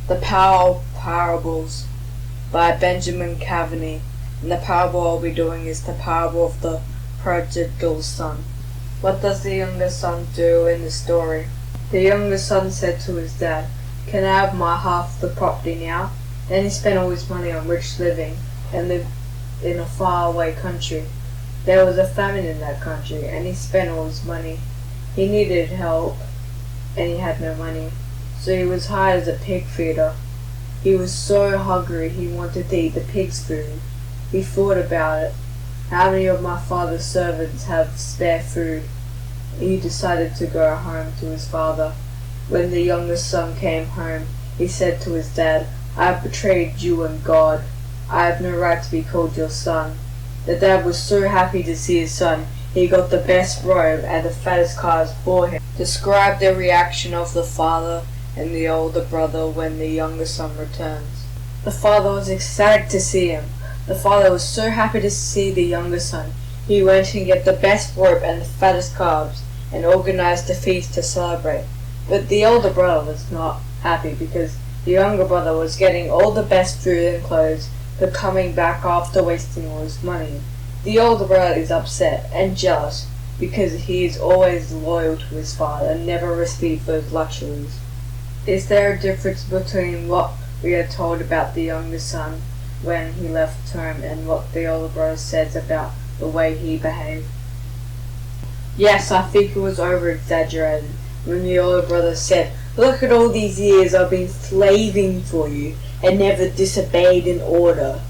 The Power of Parables by Benjamin Cavaney. And the parable I'll be doing is the parable of the prodigal son. What does the younger son do in the story? The younger son said to his dad, "Can I have my half of the property now?" Then he spent all his money on rich living and lived in a faraway country. There was a famine in that country, and he spent all his money. He needed help, and he had no money, so he was hired as a pig feeder. He was so hungry he wanted to eat the pig's food. He thought about it. How many of my father's servants have spare food? He decided to go home to his father. When the youngest son came home, he said to his dad, "I have betrayed you and God. I have no right to be called your son." The dad was so happy to see his son, he got the best robe and the fattest calves for him. Describe the reaction of the father and the older brother when the younger son returns. The father was ecstatic to see him. The father was so happy to see the younger son. He went and get the best robe and the fattest calves and organized a feast to celebrate. But the older brother was not happy because the younger brother was getting all the best food and clothes but coming back after wasting all his money. The older brother is upset and jealous because he is always loyal to his father and never received those luxuries. Is there a difference between what we are told about the younger son when he left home and what the older brother says about the way he behaved? Yes, I think it was over-exaggerated when the older brother said, "Look at all these years I've been slaving for you and never disobeyed an order.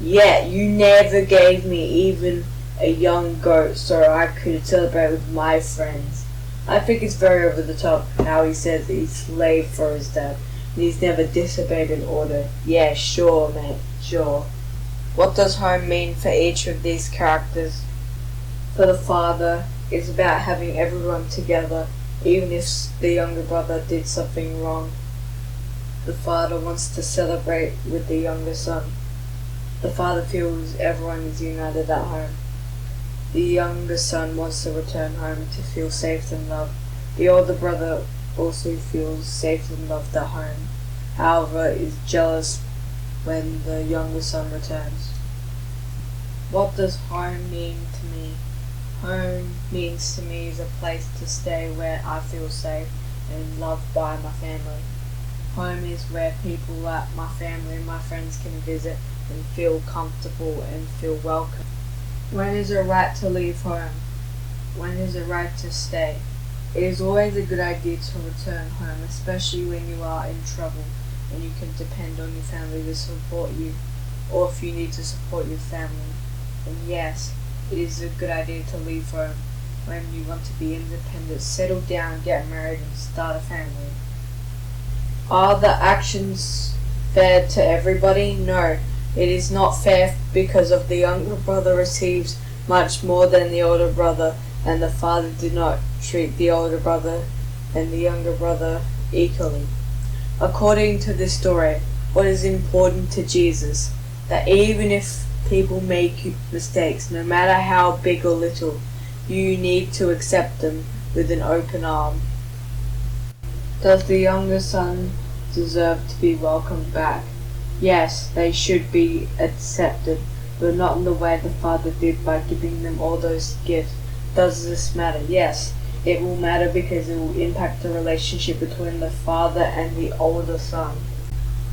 Yet you never gave me even a young goat so I could celebrate with my friends." I think it's very over the top how he says that he slaved for his dad and he's never disobeyed an order. Yeah, sure, mate, sure. What does home mean for each of these characters? For the father, it's about having everyone together, even if the younger brother did something wrong. The father wants to celebrate with the younger son. The father feels everyone is united at home. The younger son wants to return home to feel safe and loved. The older brother also feels safe and loved at home, however is jealous when the younger son returns. What does home mean to me? Home means to me is a place to stay where I feel safe and loved by my family. Home is where people like my family and my friends can visit and feel comfortable and feel welcome. When is it right to leave home? When is it right to stay? It is always a good idea to return home, especially when you are in trouble and you can depend on your family to support you, or if you need to support your family. And yes, it is a good idea to leave home when you want to be independent, settle down, get married and start a family. Are the actions fair to everybody? No. It is not fair because of the younger brother receives much more than the older brother, and the father did not treat the older brother and the younger brother equally. According to this story, what is important to Jesus? That even if people make mistakes, no matter how big or little, you need to accept them with an open arm. Does the younger son deserve to be welcomed back? Yes, they should be accepted, but not in the way the father did by giving them all those gifts. Does this matter? Yes, it will matter because it will impact the relationship between the father and the older son.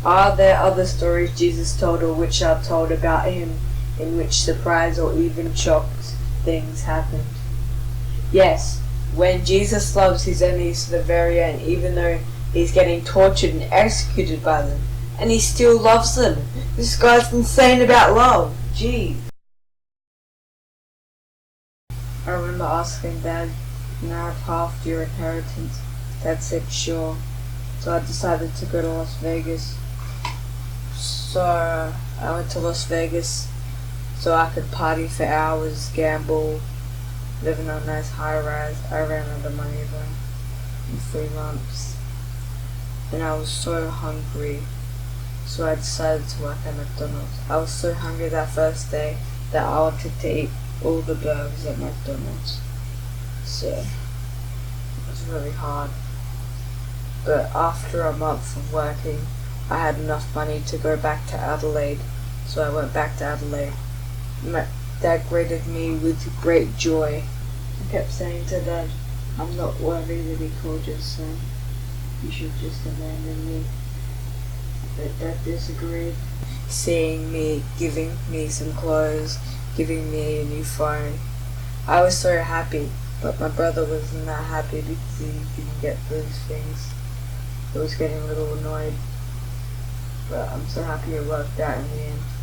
Are there other stories Jesus told or which are told about him in which surprise or even shocked things happened? Yes, when Jesus loves his enemies to the very end, even though he's getting tortured and executed by them, and he still loves them. This guy's insane about love. Gee. I remember asking Dad, "Can I have half your inheritance?" Dad said sure. So I decided to go to Las Vegas. So I went to Las Vegas so I could party for hours, gamble, live in a nice high rise. I ran out of money though in 3 months. And I was so hungry. So I decided to work at McDonald's. I was so hungry that first day that I wanted to eat all the burgers at McDonald's. So it was really hard. But after a month of working, I had enough money to go back to Adelaide, so I went back to Adelaide. My dad greeted me with great joy. I kept saying to Dad, I'm not worthy to be called your son. You should just abandon me. But Dad disagreed, seeing me, giving me some clothes, giving me a new phone. I was so happy, but my brother wasn't that happy because he didn't get those things. He was getting a little annoyed, but I'm so happy it worked out in the end.